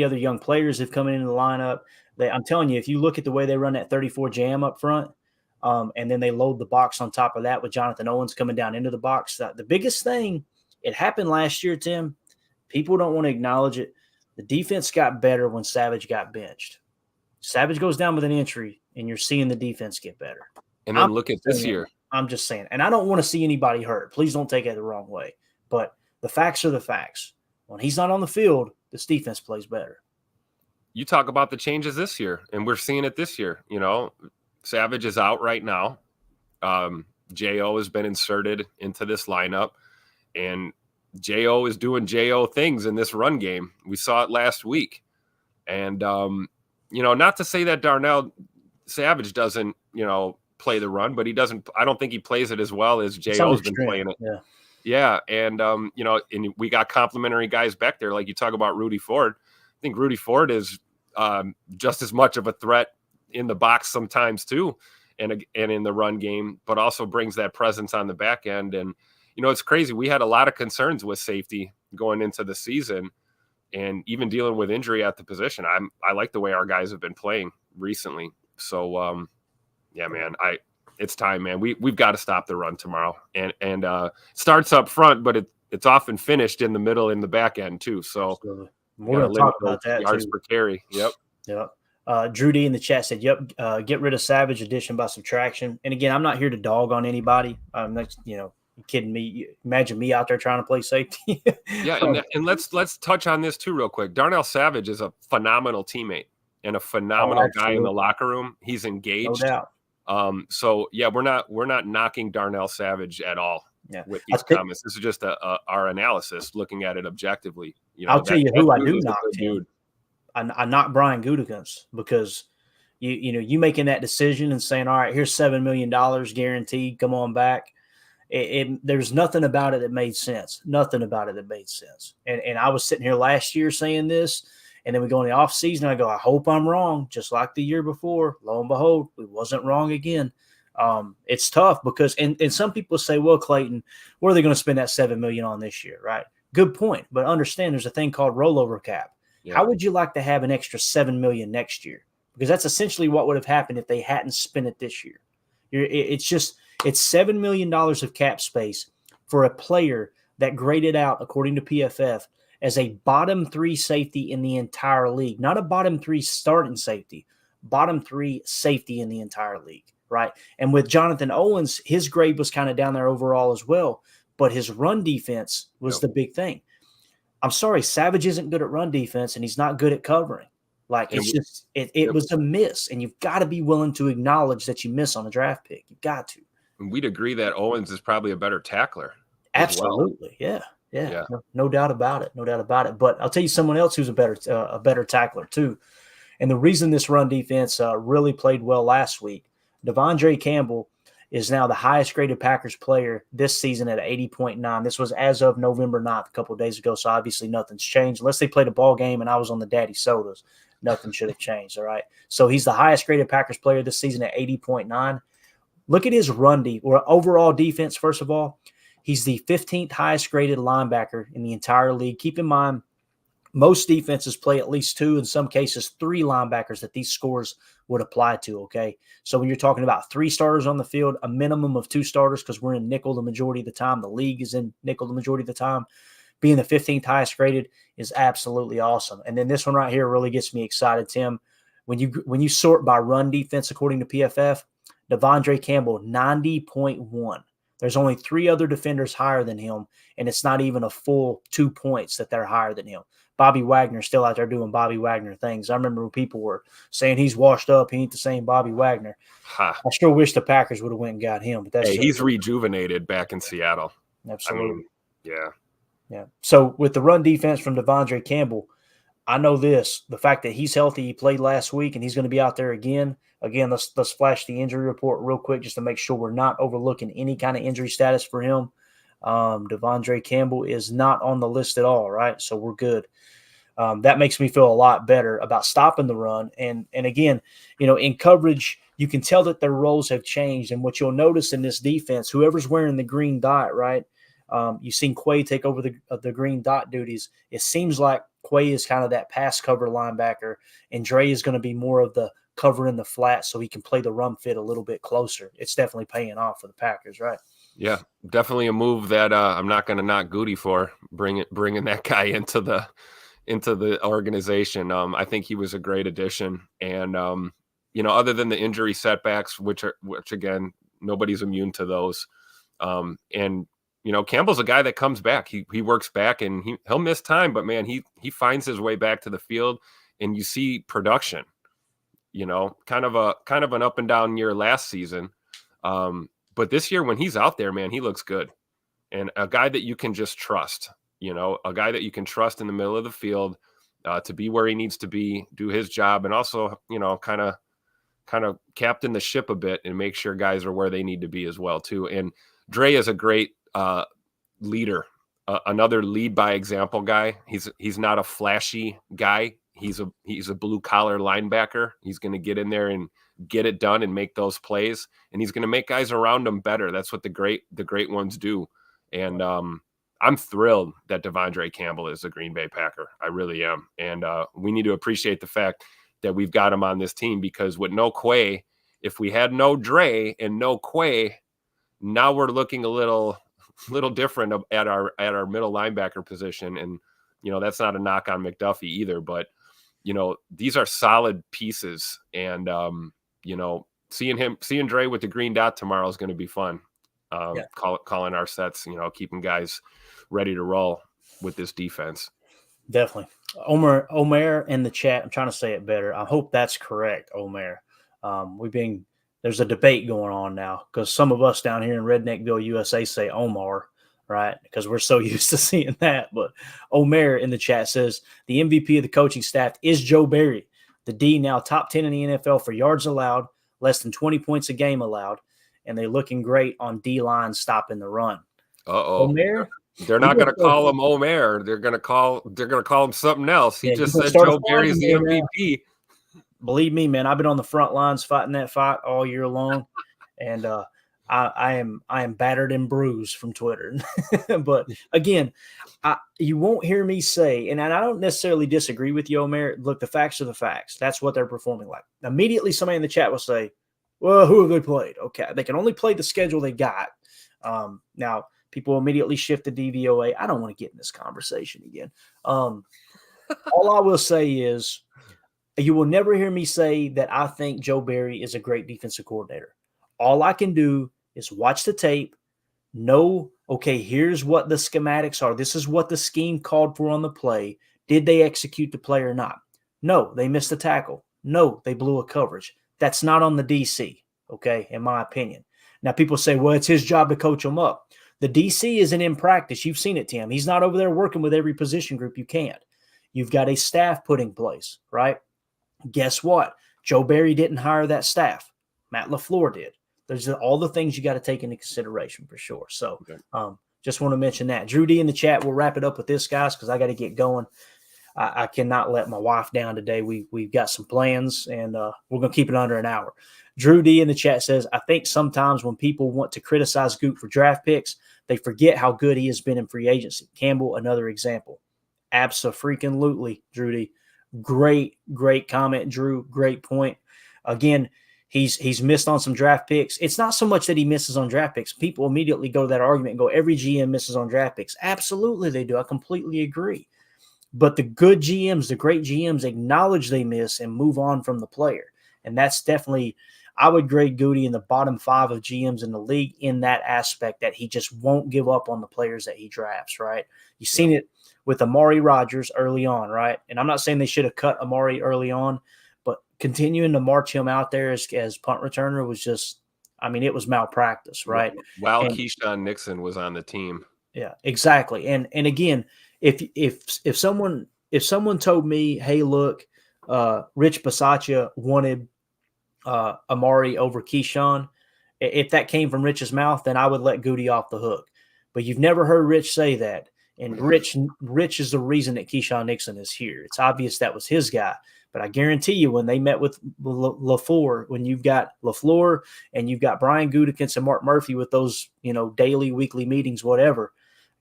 S1: other young players have come into the lineup. I'm telling you, if you look at the way they run that 34 jam up front, and then they load the box on top of that with Jonathan Owens coming down into the box. The biggest thing, it happened last year, Tim. People don't want to acknowledge it. The defense got better when Savage got benched. Savage goes down with an injury, and you're seeing the defense get better.
S2: And then look at this year.
S1: I'm just saying. And I don't want to see anybody hurt. Please don't take it the wrong way. But the facts are the facts. When he's not on the field, this defense plays better.
S2: You talk about the changes this year, and we're seeing it this year. Savage is out right now. J.O. has been inserted into this lineup, and J.O. is doing J.O. things in this run game. We saw it last week. And, not to say that Darnell Savage doesn't, play the run, but I don't think he plays it as well as J.O.'s been playing it.
S1: Yeah.
S2: Yeah. And, and we got complimentary guys back there. Like you talk about Rudy Ford. I think Rudy Ford is just as much of a threat in the box sometimes too, and in the run game, but also brings that presence on the back end. And, it's crazy. We had a lot of concerns with safety going into the season and even dealing with injury at the position. I like the way our guys have been playing recently. So, yeah, man, it's time, man. We've got to stop the run tomorrow, and starts up front, but it's often finished in the middle and the back end too. So
S1: we're going to talk about that
S2: yards per carry. Yep.
S1: Drew D in the chat said, "Yep, get rid of Savage, addition by subtraction." And again, I'm not here to dog on anybody. You kidding me? Imagine me out there trying to play safety.
S2: Yeah, and let's touch on this too real quick. Darnell Savage is a phenomenal teammate and a phenomenal guy in the locker room. He's engaged.
S1: No doubt.
S2: So yeah, we're not knocking Darnell Savage at all with these comments. This is just our analysis, looking at it objectively.
S1: I'll tell you who I do knock, Tim. I knock Brian Gutekunst because you making that decision and saying, all right, here's $7 million guaranteed. Come on back. There's nothing about it that made sense. Nothing about it that made sense. And I was sitting here last year saying this, and then we go in the off season. I go, I hope I'm wrong, just like the year before. Lo and behold, we wasn't wrong again. It's tough because, and some people say, well, Clayton, what are they going to spend that $7 million on this year? Right. Good point. But understand there's a thing called rollover cap. Yeah. How would you like to have an extra $7 million next year? Because that's essentially what would have happened if they hadn't spent it this year. It's $7 million of cap space for a player that graded out, according to PFF, as a bottom 3 safety in the entire league. Not a bottom 3 starting safety, bottom 3 safety in the entire league, right? And with Jonathan Owens, his grade was kind of down there overall as well, but his run defense was the big thing. I'm sorry, Savage isn't good at run defense, and he's not good at covering. Like, it's just it was a miss, and you've got to be willing to acknowledge that you miss on a draft pick. You've got to.
S2: We'd agree that Owens is probably a better tackler.
S1: Absolutely, yeah. No doubt about it. No doubt about it. But I'll tell you someone else who's a better tackler too. And the reason this run defense really played well last week, Devondre Campbell is now the highest graded Packers player this season at 80.9. This was as of November 9th, a couple of days ago. So obviously nothing's changed. Unless they played a ball game and I was on the Daddy Sodas, nothing should have changed. All right. So he's the highest graded Packers player this season at 80.9. Look at his run or overall defense. First of all, he's the 15th highest graded linebacker in the entire league. Keep in mind, most defenses play at least 2, in some cases 3 linebackers that these scores would apply to, okay? So when you're talking about 3 starters on the field, a minimum of 2 starters because we're in nickel the majority of the time. The league is in nickel the majority of the time. Being the 15th highest graded is absolutely awesome. And then this one right here really gets me excited, Tim. When you sort by run defense according to PFF, Devondre Campbell, 90.1. There's only 3 other defenders higher than him, and it's not even a full 2 points that they're higher than him. Bobby Wagner's still out there doing Bobby Wagner things. I remember when people were saying he's washed up, he ain't the same Bobby Wagner. I sure wish the Packers would have went and got him. But
S2: he's rejuvenated back in Seattle.
S1: Absolutely.
S2: I mean,
S1: yeah. So with the run defense from Devondre Campbell, I know this, the fact that he's healthy, he played last week, and he's going to be out there again. Again, let's flash the injury report real quick just to make sure we're not overlooking any kind of injury status for him. Devondre Campbell is not on the list at all, right? So we're good. That makes me feel a lot better about stopping the run. And again, in coverage, you can tell that their roles have changed. And what you'll notice in this defense, whoever's wearing the green dot, right? You've seen Quay take over the green dot duties. It seems like Quay is kind of that pass cover linebacker, and Dre is going to be more of the cover in the flat so he can play the run fit a little bit closer. It's definitely paying off for the Packers, right?
S2: Yeah, definitely a move that I'm not going to knock Goody for bringing that guy into the organization. I think he was a great addition, and other than the injury setbacks, which again nobody's immune to those, and Campbell's a guy that comes back. He works back, and he'll miss time, but man, he finds his way back to the field, and you see production. Kind of an up and down year last season. But this year when he's out there, man, he looks good. And a guy that you can just trust, a guy that you can trust in the middle of the field to be where he needs to be, do his job, and also, kind of captain the ship a bit and make sure guys are where they need to be as well too. And Dre is a great leader, another lead by example guy. He's not a flashy guy. He's a blue collar linebacker. He's going to get in there and get it done and make those plays, and he's going to make guys around him better. That's what the great ones do. And I'm thrilled that Devondre Campbell is a Green Bay Packer. I really am. And we need to appreciate the fact that we've got him on this team, because with no Quay, if we had no Dre and no Quay, now we're looking a little different at our middle linebacker position. And that's not a knock on McDuffie either, but these are solid pieces, and seeing Dre with the green dot tomorrow is going to be fun. Calling our sets, keeping guys ready to roll with this defense.
S1: Definitely. Omer in the chat, I'm trying to say it better. I hope that's correct, Omer. There's a debate going on now because some of us down here in Redneckville, USA say Omar, right? Because we're so used to seeing that. But Omer in the chat says the MVP of the coaching staff is Joe Barry. The D now top 10 in the NFL for yards allowed, less than 20 points a game allowed, and they're looking great on D-line stopping the run. Omer?
S2: They're not going to call him Omer. They're going to call him something else. He just said Joe Barry's the MVP.
S1: Believe me, man, I've been on the front lines fighting that fight all year long, and I am battered and bruised from Twitter. But again, you won't hear me say, and I don't necessarily disagree with you, Omer. Look, the facts are the facts. That's what they're performing like. Immediately, somebody in the chat will say, well, who have they played? Okay, they can only play the schedule they got. Now, people immediately shift to DVOA. I don't want to get in this conversation again. All I will say is you will never hear me say that I think Joe Barry is a great defensive coordinator. all I can do is watch the tape, know, okay, here's what the schematics are. This is what the scheme called for on the play. Did they execute the play or not? No, they missed a tackle. No, they blew a coverage. That's not on the DC, okay, in my opinion. Now, people say, well, it's his job to coach them up. The DC isn't in practice. You've seen it, Tim. He's not over there working with every position group. You can't. You've got a staff put in place, right? Guess what? Joe Barry didn't hire that staff. Matt LaFleur did. There's all the things you got to take into consideration for sure. So just want to mention that. Drew D in the chat. We'll wrap it up with this, guys, because I got to get going. I cannot let my wife down today. We've got some plans, and we're going to keep it under an hour. Drew D in the chat says, I think sometimes when people want to criticize Goot for draft picks, they forget how good he has been in free agency. Campbell, another example. Abso-freaking-lutely, Drew D. Great comment, Drew. Great point. Again, he's missed on some draft picks. It's not so much that he misses on draft picks. People immediately go to that argument and go, every GM misses on draft picks. Absolutely they do. I completely agree. But the good GMs, the great GMs, acknowledge they miss and move on from the player. And that's definitely, I would grade Goody in the bottom 5 of GMs in the league in that aspect, that he just won't give up on the players that he drafts, right? You've seen it with Amari Rodgers early on, right? And I'm not saying they should have cut Amari early on, but continuing to march him out there as punt returner was just, I mean, it was malpractice, right?
S2: While Keyshawn Nixon was on the team.
S1: Yeah, exactly. And again, if someone told me, hey, look, Rich Bisaccia wanted Amari over Keyshawn, if that came from Rich's mouth, then I would let Goody off the hook. But you've never heard Rich say that. And Rich is the reason that Keyshawn Nixon is here. It's obvious that was his guy. But I guarantee you, when they met with LaFleur, when you've got LaFleur and you've got Brian Gutekunst and Mark Murphy with those, daily, weekly meetings, whatever,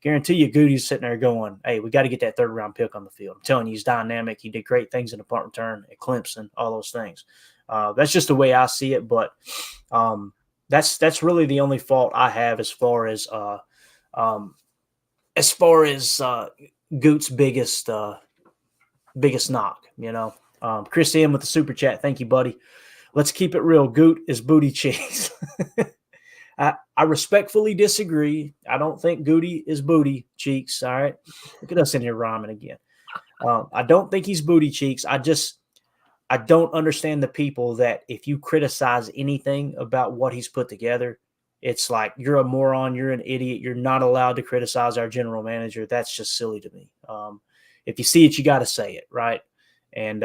S1: guarantee you Goody's sitting there going, hey, we got to get that 3rd round pick on the field. I'm telling you, he's dynamic. He did great things in the punt return at Clemson, all those things. That's just the way I see it. But that's really the only fault I have as far as Goot's biggest knock, Chris M with the super chat. Thank you, buddy. Let's keep it real. Goot is booty cheeks. I respectfully disagree. I don't think Goody is booty cheeks. All right. Look at us in here rhyming again. I don't think he's booty cheeks. I don't understand the people that if you criticize anything about what he's put together, it's like, you're a moron, you're an idiot, you're not allowed to criticize our general manager. That's just silly to me. If you see it, you got to say it, right? And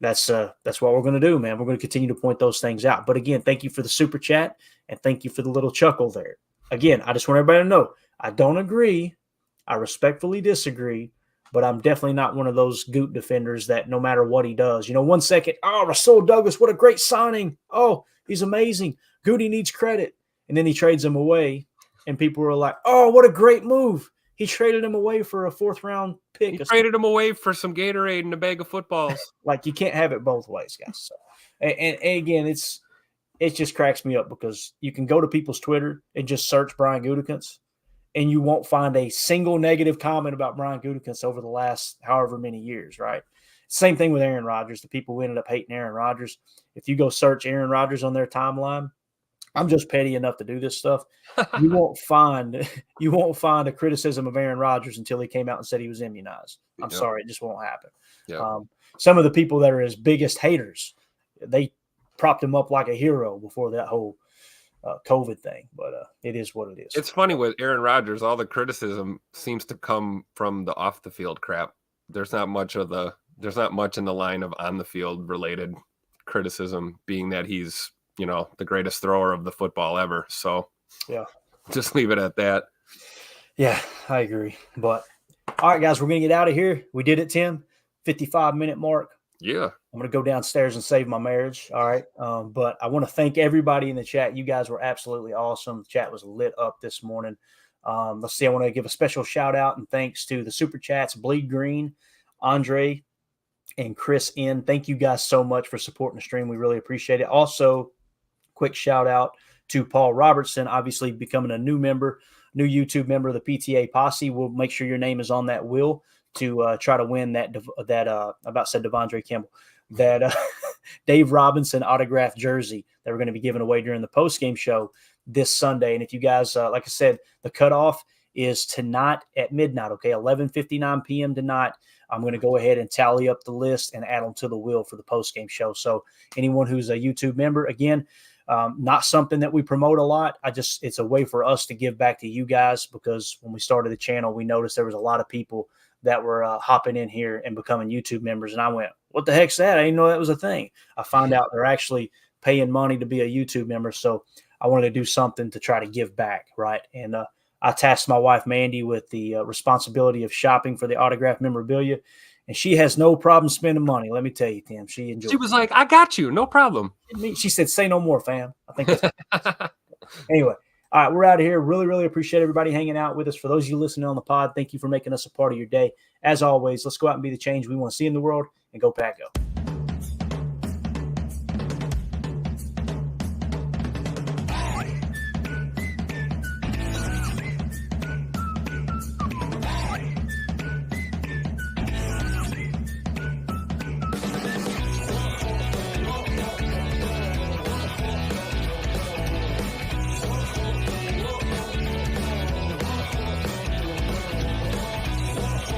S1: that's what we're going to do, man. We're going to continue to point those things out. But again, thank you for the super chat, and thank you for the little chuckle there. Again, I just want everybody to know, I don't agree. I respectfully disagree, but I'm definitely not one of those Goot defenders that no matter what he does, 1 second, oh, Rasul Douglas, what a great signing. Oh, he's amazing. Goody needs credit. And then he trades him away, and people were like, oh, what a great move. He traded him away for a 4th round pick.
S2: He traded him away for some Gatorade and a bag of footballs.
S1: Like, you can't have it both ways, guys. So, and again, it just cracks me up because you can go to people's Twitter and just search Brian Gutekunst, and you won't find a single negative comment about Brian Gutekunst over the last however many years, right? Same thing with Aaron Rodgers. The people who ended up hating Aaron Rodgers, if you go search Aaron Rodgers on their timeline, I'm just petty enough to do this stuff. You won't find a criticism of Aaron Rodgers until he came out and said he was immunized. I'm sorry, it just won't happen.
S2: Yep.
S1: Some of the people that are his biggest haters, they propped him up like a hero before that whole COVID thing. But it is what it is.
S2: It's funny with Aaron Rodgers, all the criticism seems to come from the off the field crap. There's not much in the line of on the field related criticism, being that he's the greatest thrower of the football ever. So
S1: yeah,
S2: just leave it at that.
S1: Yeah, I agree. But all right, guys, we're going to get out of here. We did it, Tim. 55-minute mark.
S2: Yeah.
S1: I'm going to go downstairs and save my marriage. All right. But I want to thank everybody in the chat. You guys were absolutely awesome. The chat was lit up this morning. Let's see. I want to give a special shout out and thanks to the super chats, Bleed Green, Andre, and Chris N. Thank you guys so much for supporting the stream. We really appreciate it. Also, quick shout out to Paul Robertson, obviously becoming a new YouTube member of the PTA Posse. We'll make sure your name is on that wheel to try to win that. Devondre Campbell. that Dave Robinson autographed jersey that we're going to be giving away during the post-game show this Sunday. And if you guys, like I said, the cutoff is tonight at midnight, okay, 11:59 p.m. tonight. I'm going to go ahead and tally up the list and add them to the wheel for the post-game show. So anyone who's a YouTube member, again, not something that we promote a lot. It's a way for us to give back to you guys, because when we started the channel, we noticed there was a lot of people that were hopping in here and becoming YouTube members. And I went, what the heck's that? I didn't know that was a thing. I found out they're actually paying money to be a YouTube member. So I wanted to do something to try to give back, right? And I tasked my wife, Mandy, with the responsibility of shopping for the autographed memorabilia. And she has no problem spending money. Let me tell you, Tim, she enjoyed it.
S2: She was like, I got you. No problem.
S1: She said, say no more, fam. I think that's anyway. All right, we're out of here. Really, really appreciate everybody hanging out with us. For those of you listening on the pod, thank you for making us a part of your day. As always, let's go out and be the change we want to see in the world, and go Pack Go.